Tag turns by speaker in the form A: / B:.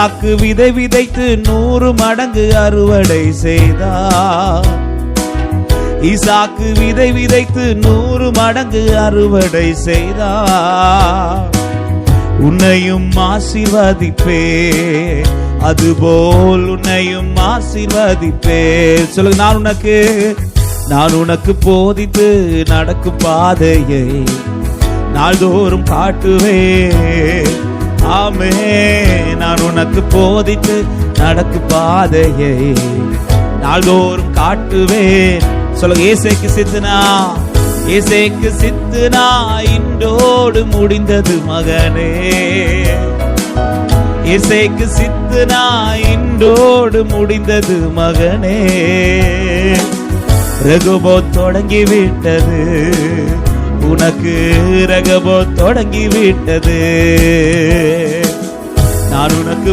A: ஈசாக்கு விதை விதைத்து 100 மடங்கு அறுவடை செய்தார். ஈசாக்கு விதை விதைத்து 100 மடங்கு அறுவடை செய்தார். உன்னையும் ஆசீர்வதிப்பே, அதுபோல் உன்னையும் ஆசீர்வதிப்பே. சொல்லுங்க, நான் உனக்கு போதித்து நடக்கும் பாதையை நாள்தோறும் காட்டுவேன். ஆமே, நான் உனக்கு போதித்து நடக்கும் பாதையை நாள்தோறும் காட்டுவேன். சொல்லுங்க, ஏசேக்கு சித்துனா இன்றோடு முடிந்தது மகனே. ஏசேக்கு சித்துனா இன்றோடு முடிந்தது மகனே. ரெகோபோத் தொடங்கி விட்டது உனக்கு, ரெகோபோத் தொடங்கி விட்டது. நான் உனக்கு